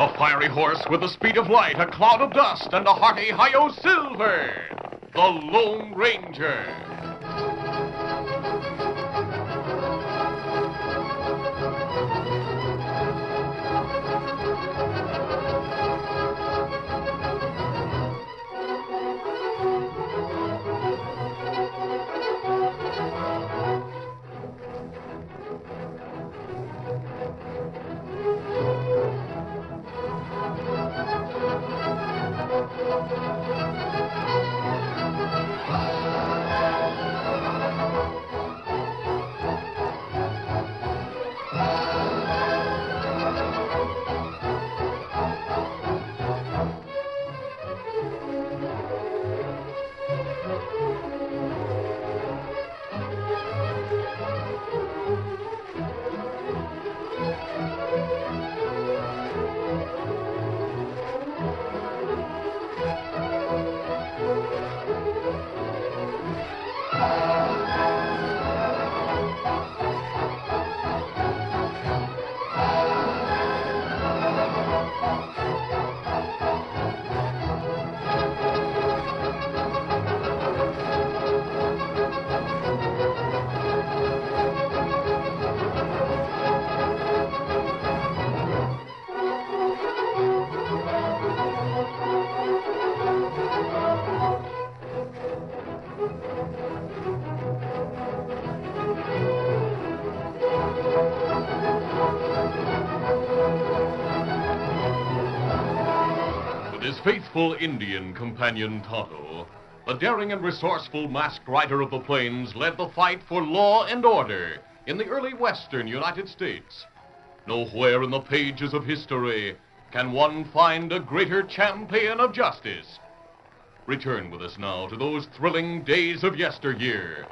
A fiery horse with the speed of light, a cloud of dust, and a hearty hi-yo silver. The Lone Ranger. His faithful Indian companion Tonto, the daring and resourceful masked rider of the plains, led the fight for law and order in the early western United States. Nowhere in the pages of history can one find a greater champion of justice. Return with us now to those thrilling days of yesteryear.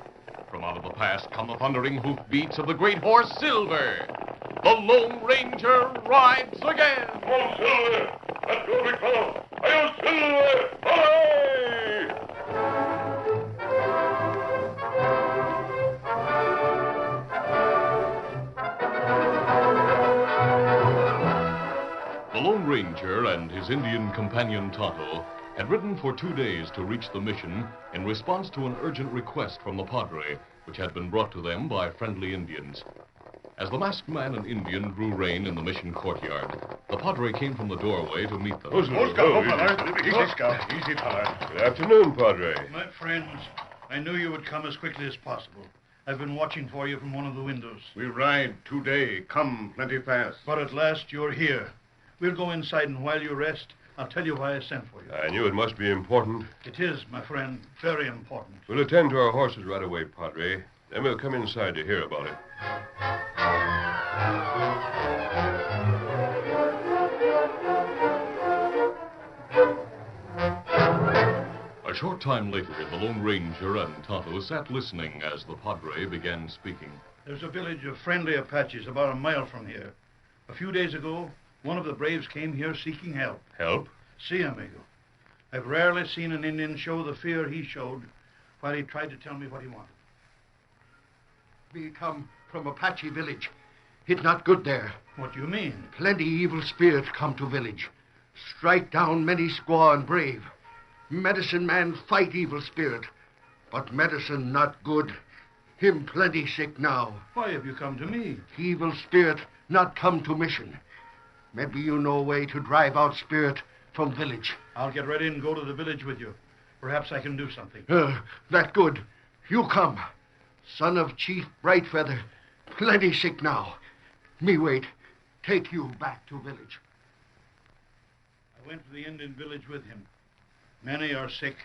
From out of the past come the thundering hoofbeats of the great horse Silver. The Lone Ranger rides again. Oh, Silver! That's your big fellow! Hi-yo, Silver! Hooray! The Lone Ranger and his Indian companion Tonto had ridden for 2 days to reach the mission in response to an urgent request from the Padre, which had been brought to them by friendly Indians. As the masked man and Indian drew rein in the mission courtyard, the Padre came from the doorway to meet them. Easy, Scout. Easy, fella. Good afternoon, Padre. My friends, I knew you would come as quickly as possible. I've been watching for you from one of the windows. We ride today. Come plenty fast. But at last you're here. We'll go inside, and while you rest, I'll tell you why I sent for you. I knew it must be important. It is, my friend, very important. We'll attend to our horses right away, Padre. Then we'll come inside to hear about it. A short time later, the Lone Ranger and Tonto sat listening as the Padre began speaking. There's a village of friendly Apaches about a mile from here. A few days ago, one of the braves came here seeking help. Help? Si, amigo. I've rarely seen an Indian show the fear he showed while he tried to tell me what he wanted. We come from Apache village. It not good there. What do you mean? Plenty evil spirit come to village. Strike down many squaw and brave. Medicine man fight evil spirit. But medicine not good. Him plenty sick now. Why have you come to me? Evil spirit not come to mission. Maybe you know way to drive out spirit from village. I'll get ready and go to the village with you. Perhaps I can do something. That good. You come. Son of Chief Brightfeather. Plenty sick now. Me wait. Take you back to village. I went to the Indian village with him. Many are sick.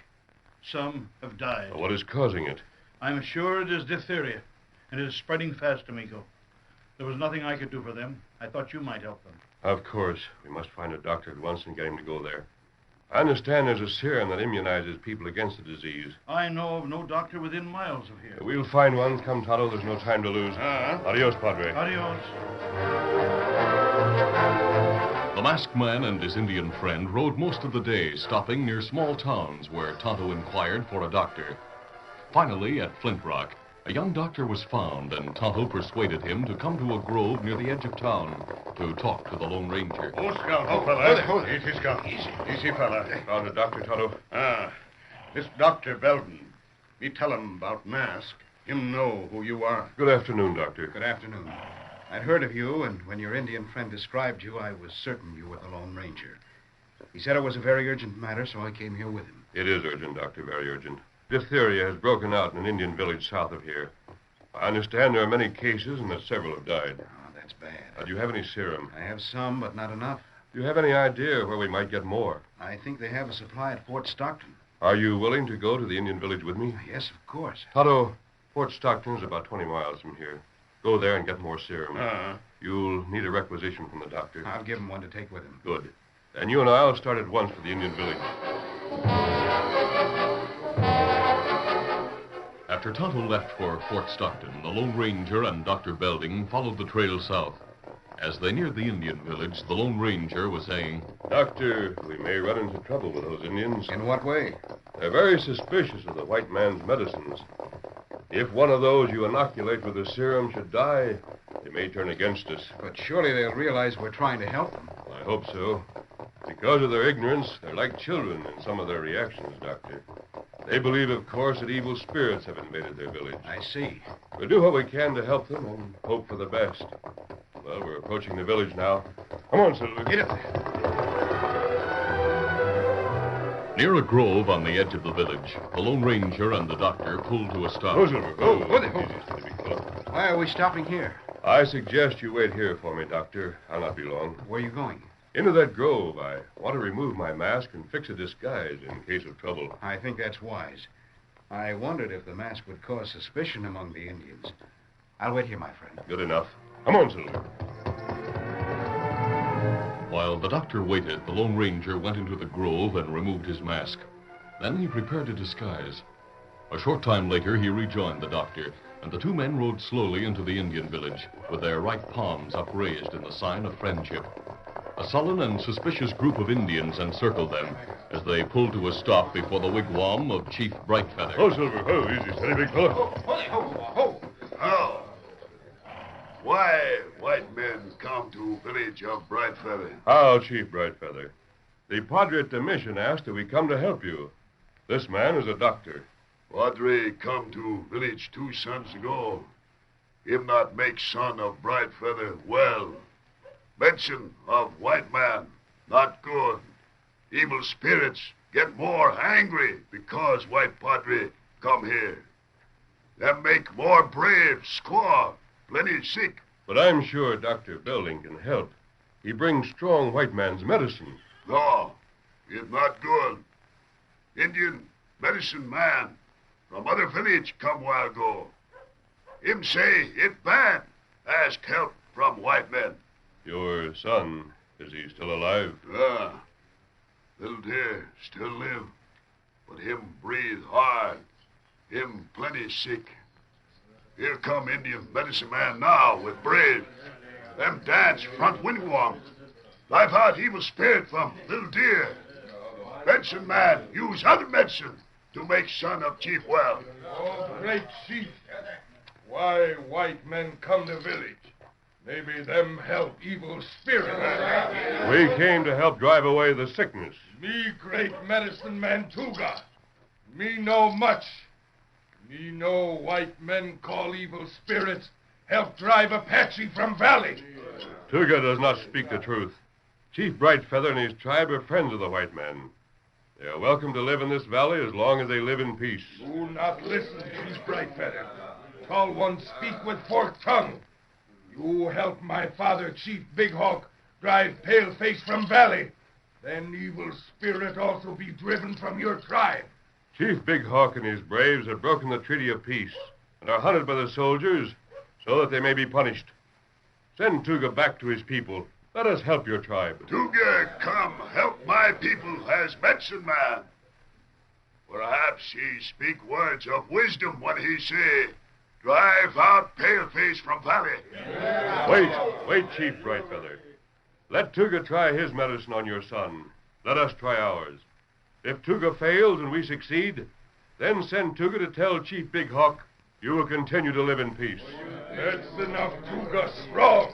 Some have died. What is causing it? I'm sure it is diphtheria, and it is spreading fast, amigo. There was nothing I could do for them. I thought you might help them. Of course. We must find a doctor at once and get him to go there. I understand there's a serum that immunizes people against the disease. I know of no doctor within miles of here. We'll find one. Come, Tonto. There's no time to lose. Adios, Padre. Adios. The masked man and his Indian friend rode most of the day, stopping near small towns where Tonto inquired for a doctor. Finally, at Flint Rock, A young doctor was found, and Tonto persuaded him to come to a grove near the edge of town to talk to the Lone Ranger. Oh, Scout. Oh, fella. Easy, Scout. Easy, fella. Found a doctor, Tonto. This Dr. Belden. Me tell him about Mask. Him know who you are. Good afternoon, Doctor. Good afternoon. I'd heard of you, and when your Indian friend described you, I was certain you were the Lone Ranger. He said it was a very urgent matter, so I came here with him. It is urgent, Doctor, very urgent. Diphtheria has broken out in an Indian village south of here. I understand there are many cases and that several have died. Oh, that's bad. Do you have any serum? I have some, but not enough. Do you have any idea where we might get more? I think they have a supply at Fort Stockton. Are you willing to go to the Indian village with me? Yes, of course. Tonto, Fort Stockton is about 20 miles from here. Go there and get more serum. You'll need a requisition from the doctor. I'll give him one to take with him. Good. And you and I'll start at once for the Indian village. After Tonto left for Fort Stockton, the Lone Ranger and Dr. Belding followed the trail south. As they neared the Indian village, the Lone Ranger was saying, Doctor, we may run into trouble with those Indians. In what way? They're very suspicious of the white man's medicines. If one of those you inoculate with the serum should die, they may turn against us. But surely they'll realize we're trying to help them. I hope so. Because of their ignorance, they're like children in some of their reactions, Doctor. They believe, of course, that evil spirits have invaded their village. I see. We'll do what we can to help them and hope for the best. Well, we're approaching the village now. Come on, Silver. Get it. Near a grove on the edge of the village, the Lone Ranger and the doctor pulled to a stop. Go, Silver. Go. Why are we stopping here? I suggest you wait here for me, Doctor. I'll not be long. Where are you going? Into that grove. I want to remove my mask and fix a disguise in case of trouble. I think that's wise. I wondered if the mask would cause suspicion among the Indians. I'll wait here, my friend. Good enough. Come on, Silver. While the doctor waited, the Lone Ranger went into the grove and removed his mask. Then he prepared a disguise. A short time later, he rejoined the doctor, and the two men rode slowly into the Indian village, with their right palms upraised in the sign of friendship. A sullen and suspicious group of Indians encircled them as they pulled to a stop before the wigwam of Chief Brightfeather. Oh, Silver. Oh, easy, steady, big fella. How? Why white men come to village of Brightfeather? How, Chief Brightfeather? The Padre at the mission asked that we come to help you. This man is a doctor. Padre come to village 2 sons ago. Him not make son of Brightfeather well. Mention of white man, not good. Evil spirits get more angry because white Padre come here. Them make more brave squaw, plenty sick. But I'm sure Dr. Belding can help. He brings strong white man's medicine. No, it not good. Indian medicine man from other village come while ago. Him say it bad. Ask help from white men. Your son, is he still alive? Little dear still live, but him breathe hard. Him plenty sick. Here come Indian medicine man now with brave. Them dance front wigwam. Drive out evil spirit from little deer. Medicine man use other medicine to make son of chief well. Oh, great chief. Why white men come to village? Maybe them help evil spirit. We came to help drive away the sickness. Me great medicine man Tuga. Me know much. Me know white men call evil spirits help drive Apache from valley. Tuga does not speak the truth. Chief Brightfeather and his tribe are friends of the white men. They are welcome to live in this valley as long as they live in peace. Do not listen, Chief Brightfeather. Tall one speak with forked tongue. You help my father, Chief Big Hawk, drive Paleface from valley. Then evil spirit also be driven from your tribe. Chief Big Hawk and his braves have broken the treaty of peace and are hunted by the soldiers so that they may be punished. Send Tuga back to his people. Let us help your tribe. Tuga, come help my people as medicine man. Perhaps he speak words of wisdom when he say, drive out Paleface from valley. Wait, Chief Brightfeather. Let Tuga try his medicine on your son. Let us try ours. If Tuga fails and we succeed, then send Tuga to tell Chief Big Hawk you will continue to live in peace. That's enough, Tuga. Strong.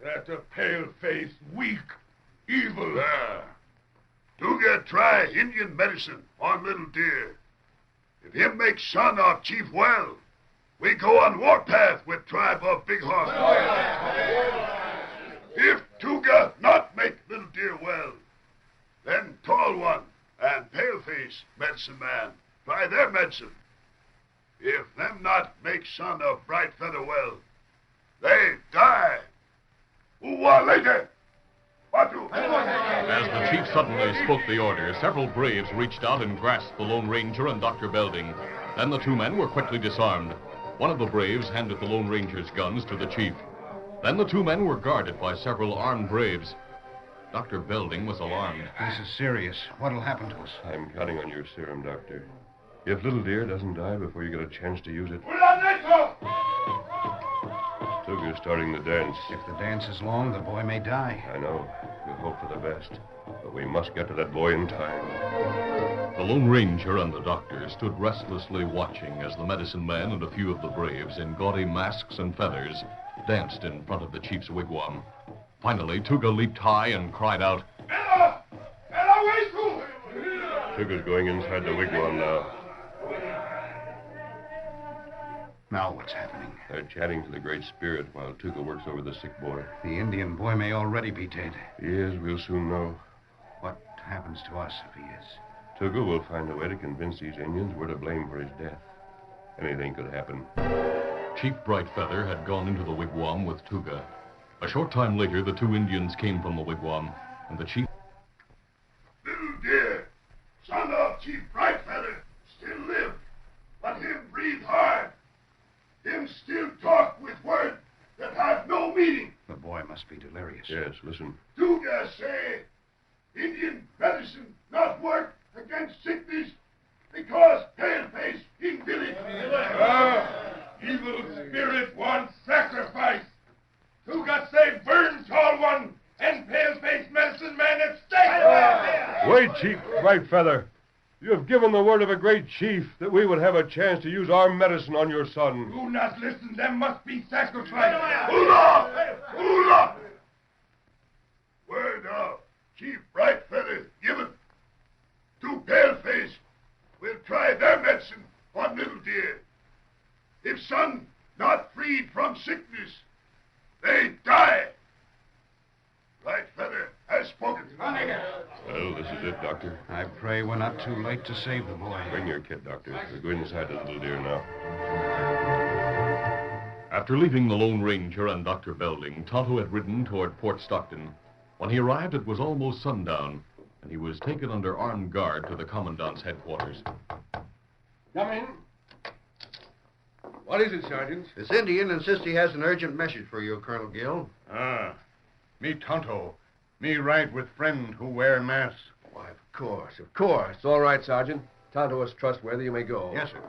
That a pale-faced, weak, evil. Tuga try Indian medicine on Little Deer. If him make son of Chief well, we go on warpath with tribe of Big Hawk. If Tuga not make Little Deer well, then Tall One and Paleface medicine man try their medicine. If them not make son of Bright Feather well, they die. Uwa later. Batu. As the chief suddenly spoke the order, several braves reached out and grasped the Lone Ranger and Dr. Belding. Then the two men were quickly disarmed. One of the braves handed the Lone Ranger's guns to the chief. Then the two men were guarded by several armed braves. Dr. Belding was alarmed. This is serious. What'll happen to us? I'm counting on your serum, Doctor. If Little Deer doesn't die before you get a chance to use it, Tuga's starting the dance. If the dance is long, the boy may die. I know. We'll hope for the best. But we must get to that boy in time. The Lone Ranger and the doctor stood restlessly watching as the medicine man and a few of the braves in gaudy masks and feathers danced in front of the chief's wigwam. Finally, Tuga leaped high and cried out, Ella! Ella, wait to! Tuga's going inside the wigwam now. Now what's happening? They're chatting to the Great Spirit while Tuga works over the sick boy. The Indian boy may already be dead. He is. We'll soon know. What happens to us if he is? Tuga will find a way to convince these Indians we're to blame for his death. Anything could happen. Chief Brightfeather had gone into the wigwam with Tuga. A short time later, the two Indians came from the wigwam, and the chief... Little Deer, son of Chief Brightfeather, still live. But him breathe hard. Him still talk with words that have no meaning. The boy must be delirious. Yes, listen. Tuga say Indian medicine not work against sickness because paleface in village. Evil spirit wants sacrifice. Tuga say burn Tall One and pale-faced medicine man at stake. Wait, Chief Brightfeather. You have given the word of a great chief that we would have a chance to use our medicine on your son. Do not listen. Them must be sacrificed. Hula! Hula! Word of Chief Brightfeather given. To Paleface will try their medicine on Little Deer. If son not freed from sickness, they die. Brightfeather has spoken. Well, this is it, Doctor. I pray we're not too late to save the boy. Bring your kit, Doctor. We're going inside the Little Deer now. After leaving the Lone Ranger and Dr. Belding, Tonto had ridden toward Port Stockton. When he arrived, it was almost sundown, and he was taken under armed guard to the commandant's headquarters. Come in. What is it, Sergeant? This Indian insists he has an urgent message for you, Colonel Gill. Me Tonto. Me ride with friend who wear mask. Why, of course. It's all right, Sergeant. Tonto is trustworthy. You may go. Yes, sir.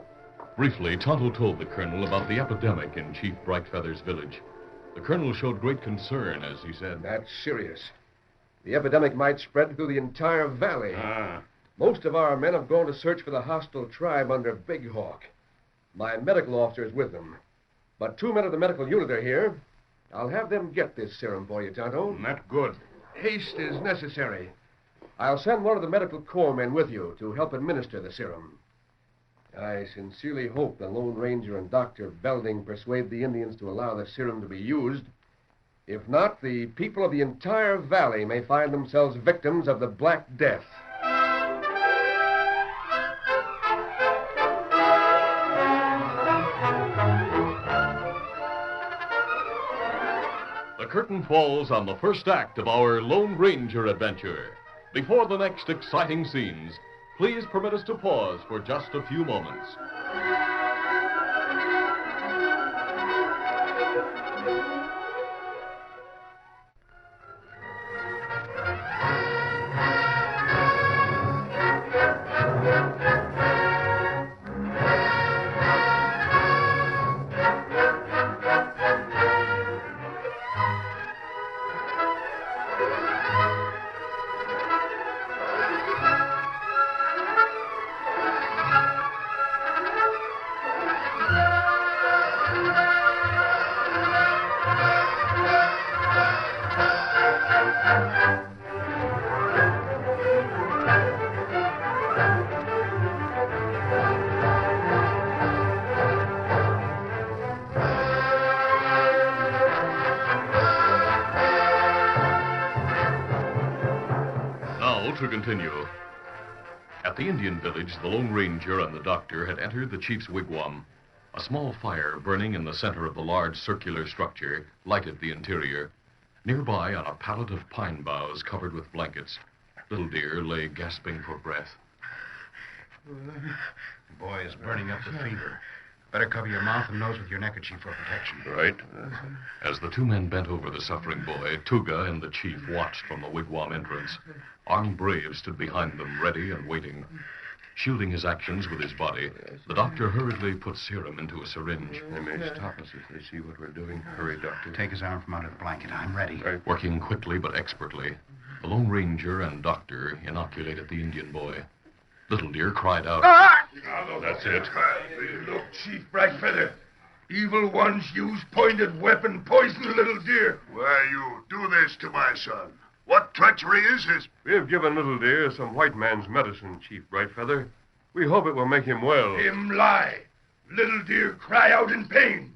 Briefly, Tonto told the colonel about the epidemic in Chief Brightfeather's village. The colonel showed great concern as he said, That's serious. The epidemic might spread through the entire valley. Most of our men have gone to search for the hostile tribe under Big Hawk. My medical officer is with them. But 2 men of the medical unit are here. I'll have them get this serum for you, Tonto. Not good. Haste is necessary. I'll send one of the medical corps men with you to help administer the serum. I sincerely hope the Lone Ranger and Dr. Belding persuade the Indians to allow the serum to be used. If not, the people of the entire valley may find themselves victims of the Black Death. The curtain falls on the first act of our Lone Ranger adventure. Before the next exciting scenes, please permit us to pause for just a few moments. to continue. At the Indian village, the Lone Ranger and the doctor had entered the chief's wigwam. A small fire burning in the center of the large circular structure lighted the interior. Nearby, on a pallet of pine boughs covered with blankets, Little Deer lay gasping for breath. The boy is burning up with fever. Better cover your mouth and nose with your neckerchief for protection. Right. As the two men bent over the suffering boy, Tuga and the chief watched from the wigwam entrance. Armed braves stood behind them, ready and waiting. Shielding his actions with his body, the doctor hurriedly put serum into a syringe. They may stop us if they see what we're doing. Hurry, Doctor. Take his arm from under the blanket. I'm ready. Right. Working quickly but expertly, the Lone Ranger and doctor inoculated the Indian boy. Little Deer cried out. That's it. Look, Chief Brightfeather. Evil ones use pointed weapon, poison Little Deer. Why you do this to my son? What treachery is this? We have given Little Deer some white man's medicine, Chief Brightfeather. We hope it will make him well. Him lie. Little Deer cry out in pain.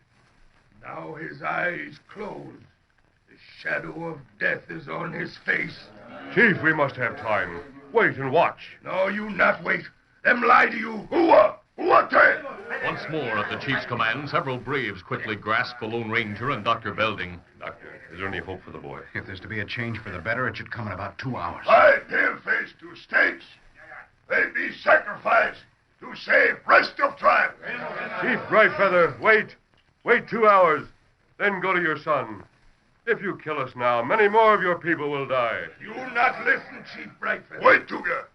Now his eyes close. The shadow of death is on his face. Chief, we must have time. Wait and watch. No, you not wait. Them lie to you. Who they? Once more, at the chief's command, several braves quickly grasped the Lone Ranger and Dr. Belding. Doctor, is there any hope for the boy? If there's to be a change for the better, it should come in about 2 hours. I pale-face to stakes. They be sacrificed to save rest of tribe. Chief Brightfeather, wait. Wait 2 hours. Then go to your son. If you kill us now, many more of your people will die. You not listen, Chief Brightfeather. Wait, Tuga.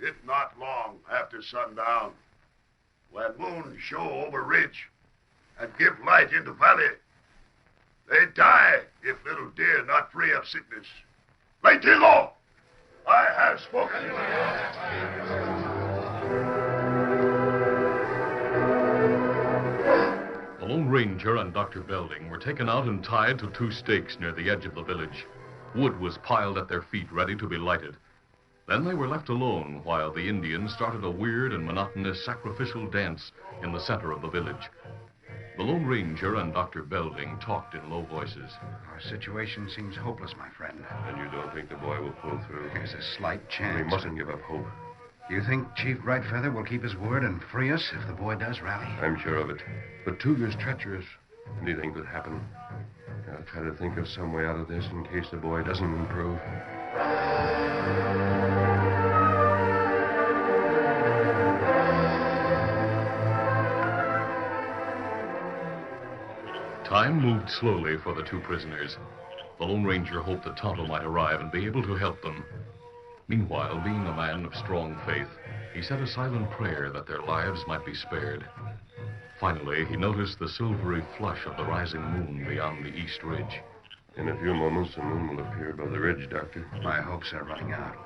It not long after sundown, when moon show over ridge and give light into valley, they die if Little Deer not free of sickness. Latillo, I have spoken. The Lone Ranger and Dr. Belding were taken out and tied to 2 stakes near the edge of the village. Wood was piled at their feet, ready to be lighted. Then they were left alone while the Indians started a weird and monotonous sacrificial dance in the center of the village. The Lone Ranger and Dr. Belding talked in low voices. Our situation seems hopeless, my friend. And you don't think the boy will pull through? There's a slight chance. We mustn't give up hope. You think Chief Brightfeather will keep his word and free us if the boy does rally? I'm sure of it. But Tuga's treacherous. Anything could happen. I'll try to think of some way out of this in case the boy doesn't improve. Time moved slowly for the 2 prisoners. The Lone Ranger hoped that Tonto might arrive and be able to help them. Meanwhile, being a man of strong faith, he said a silent prayer that their lives might be spared. Finally, he noticed the silvery flush of the rising moon beyond the east ridge. In a few moments, the moon will appear above the ridge, Doctor. My hopes are running out.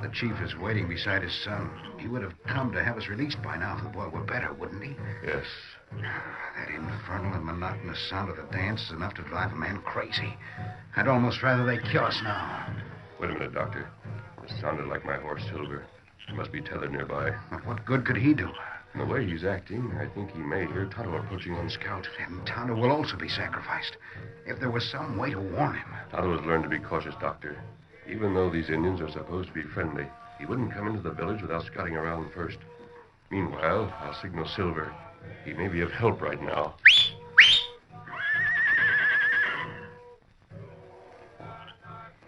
The chief is waiting beside his son. He would have come to have us released by now if the boy were better, wouldn't he? Yes. That infernal and monotonous sound of the dance is enough to drive a man crazy. I'd almost rather they kill us now. Wait a minute, Doctor. It sounded like my horse, Silver. He must be tethered nearby. But what good could he do? From the way he's acting, I think he may hear Tonto approaching on scout. Then Tonto will also be sacrificed. If there was some way to warn him. Tonto has learned to be cautious, Doctor. Even though these Indians are supposed to be friendly, he wouldn't come into the village without scouting around first. Meanwhile, I'll signal Silver. He may be of help right now.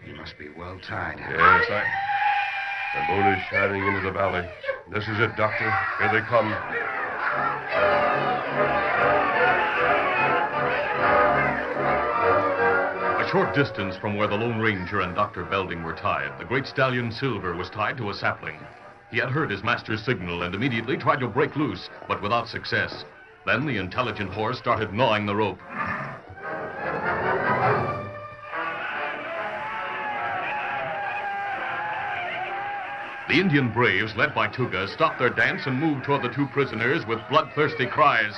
He must be well tied. Yes, The moon is shining into the valley. This is it, Doctor. Here they come. A short distance from where the Lone Ranger and Dr. Belding were tied, the great stallion Silver was tied to a sapling. He had heard his master's signal and immediately tried to break loose, but without success. Then the intelligent horse started gnawing the rope. The Indian braves, led by Tuga, stopped their dance and moved toward the 2 prisoners with bloodthirsty cries.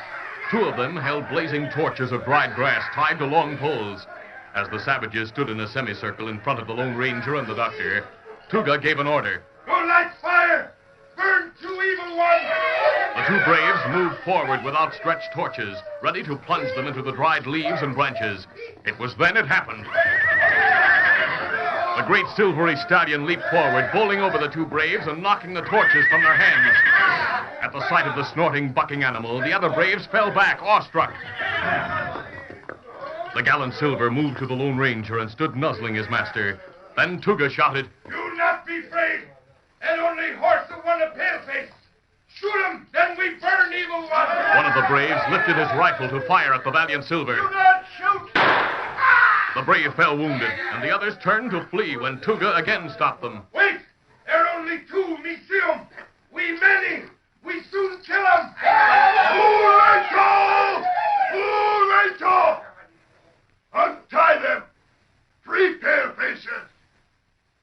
2 of them held blazing torches of dried grass tied to long poles. As the savages stood in a semicircle in front of the Lone Ranger and the doctor, Tuga gave an order. Go light fire! Burn 2 evil ones! The 2 braves moved forward with outstretched torches, ready to plunge them into the dried leaves and branches. It was then it happened. The great silvery stallion leaped forward, bowling over the two braves and knocking the torches from their hands. At the sight of the snorting, bucking animal, the other braves fell back, awestruck. The gallant Silver moved to the Lone Ranger and stood nuzzling his master. Then Tuga shouted, Do not be afraid. And only horse who won a paleface. Shoot him, then we burn evil one. One of the braves lifted his rifle to fire at the valiant Silver. Do not shoot. The brave fell wounded, and the others turned to flee when Tuga again stopped them. Wait! There are only two, me see 'em. We many. We soon kill 'em. Ulato! Untie them! Free palefaces!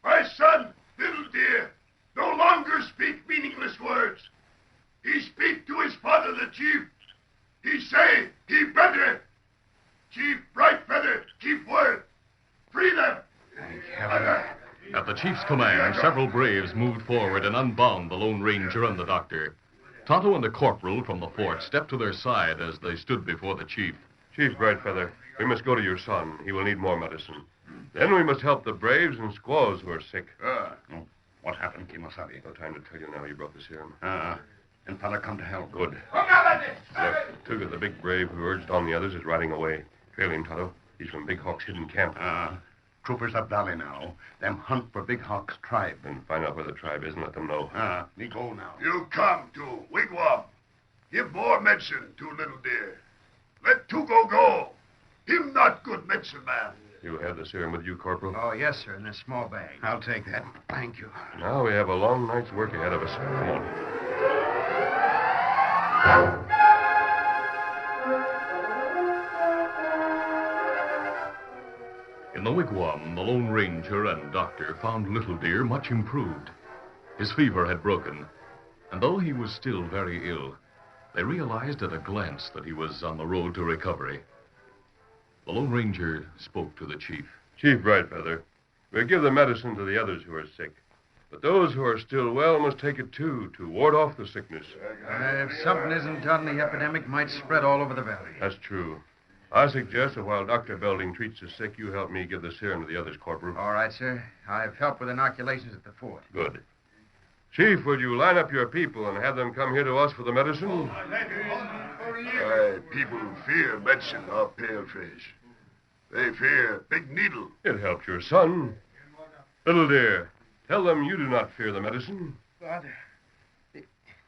My son, Little Deer, no longer speak meaningless words. He speak to his father, the chief. He say he better. Chief Brightfeather, keep word. Free them. Thank heaven. At the chief's command, several braves moved forward and unbound the Lone Ranger and the doctor. Tonto and the corporal from the fort stepped to their side as they stood before the chief. Chief Brightfeather, we must go to your son. He will need more medicine. Then we must help the braves and squaws who are sick. What happened, Kimasabi? No time to tell you now. You brought the serum. And fella come to help. Good. Look, Tuga, the big brave who urged on the others, is riding away. Trail him, Tonto. He's from Big Hawk's hidden camp. Troopers up valley now. Them hunt for Big Hawk's tribe. Then find out where the tribe is and let them know. Me go now. You come to Wigwam. Give more medicine to Little Deer. Let Tugo go. Him not good medicine man. You have the serum with you, Corporal? Oh, yes, sir, in a small bag. I'll take that. Thank you. Now we have a long night's work ahead of us. Come on. In the wigwam, the Lone Ranger and doctor found Little Deer much improved. His fever had broken, and though he was still very ill, they realized at a glance that he was on the road to recovery. The Lone Ranger spoke to the chief. Chief Brightfeather, we'll give the medicine to the others who are sick. But those who are still well must take it, too, to ward off the sickness. If something isn't done, the epidemic might spread all over the valley. That's true. I suggest that while Dr. Belding treats the sick, you help me give the serum to the others, Corporal. All right, sir. I've helped with inoculations at the fort. Good. Chief, will you line up your people and have them come here to us for the medicine? People fear medicine of paleface. They fear Big Needle. It helped your son. Little Deer, tell them you do not fear the medicine. Father, the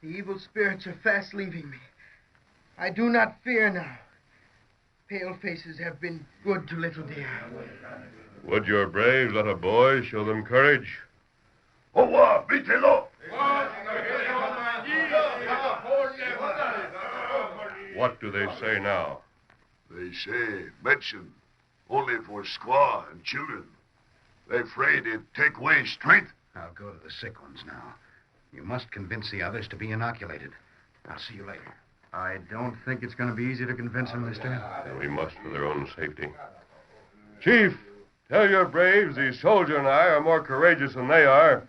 evil spirits are fast leaving me. I do not fear now. Pale faces have been good to Little Deer. Would your braves let a boy show them courage? Owa, Vitelo! What do they say now? They say medicine only for squaw and children. They afraid it take away strength. I'll go to the sick ones now. You must convince the others to be inoculated. I'll see you later. I don't think it's going to be easy to convince them, mister. We must for their own safety. Chief, tell your braves the soldier and I are more courageous than they are.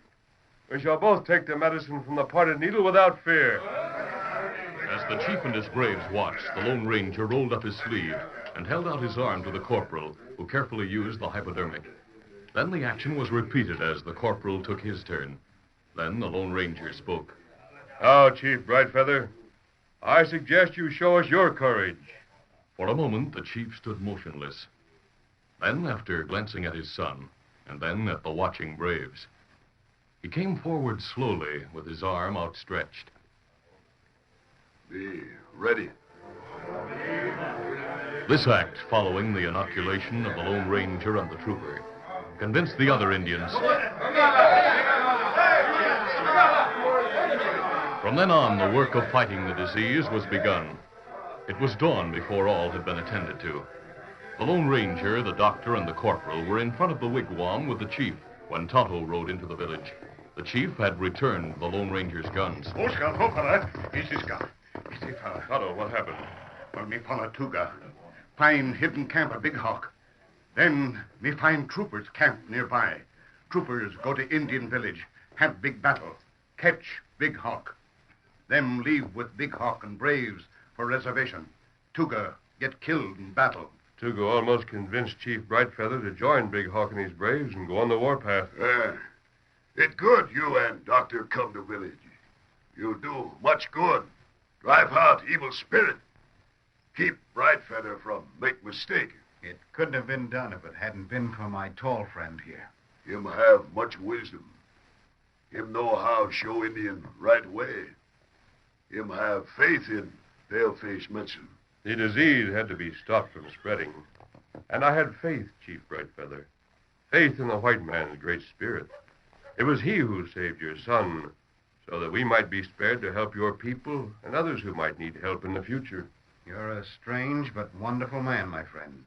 We shall both take the medicine from the parted needle without fear. As the chief and his braves watched, the Lone Ranger rolled up his sleeve and held out his arm to the corporal, who carefully used the hypodermic. Then the action was repeated as the corporal took his turn. Then the Lone Ranger spoke. Now, Chief Brightfeather, I suggest you show us your courage. For a moment, the chief stood motionless. Then, after glancing at his son, and then at the watching braves, he came forward slowly with his arm outstretched. Be ready. This act, following the inoculation of the Lone Ranger and the trooper, convinced the other Indians. From then on, the work of fighting the disease was begun. It was dawn before all had been attended to. The Lone Ranger, the doctor, and the corporal were in front of the wigwam with the chief when Tonto rode into the village. The chief had returned the Lone Ranger's guns. Oscar, no, fella. Easy, Scout. Easy, fella. Tonto, what happened? Well, me follow Tuga. Find hidden camp of Big Hawk. Then me find troopers camp nearby. Troopers go to Indian village, have big battle, catch Big Hawk. Them leave with Big Hawk and braves for reservation. Tuga get killed in battle. Tuga almost convinced Chief Brightfeather to join Big Hawk and his braves and go on the warpath. It's good you and Doctor come to village. You do much good. Drive out evil spirit. Keep Brightfeather from make mistake. It couldn't have been done if it hadn't been for my tall friend here. Him have much wisdom. Him know how show Indian right way. Him have faith in pale-face medicine. The disease had to be stopped from spreading. And I had faith, Chief Brightfeather. Faith in the white man's great spirit. It was he who saved your son, so that we might be spared to help your people and others who might need help in the future. You're a strange but wonderful man, my friend.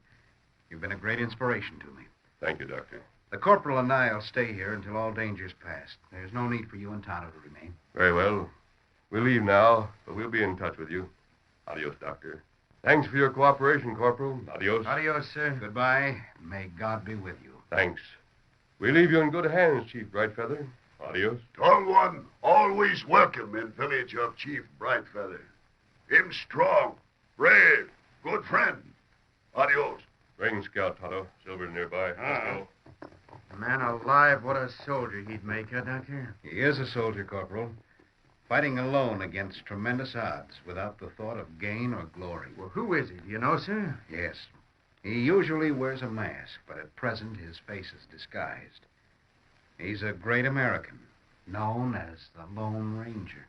You've been a great inspiration to me. Thank you, Doctor. The corporal and I will stay here until all danger's past. There's no need for you and Tonto to remain. Very well. We'll leave now, but we'll be in touch with you. Adios, Doctor. Thanks for your cooperation, Corporal. Adios. Adios, sir. Goodbye. May God be with you. Thanks. We leave you in good hands, Chief Brightfeather. Adios. Tall One always welcome in village of Chief Brightfeather. Him strong, brave, good friend. Adios. Bring Scout, Tonto. Silver's nearby. Let's go. Man alive, what a soldier he'd make, Doctor? He is a soldier, Corporal. Fighting alone against tremendous odds without the thought of gain or glory. Well, who is he? Do you know, sir? Yes. He usually wears a mask, but at present his face is disguised. He's a great American, known as the Lone Ranger.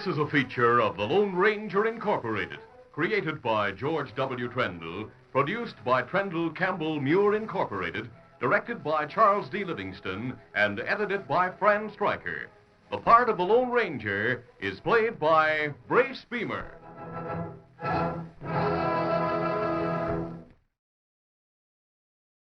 This is a feature of the Lone Ranger Incorporated, created by George W. Trendle, produced by Trendle Campbell Muir Incorporated, directed by Charles D. Livingston, and edited by Fran Stryker. The part of the Lone Ranger is played by Brace Beamer.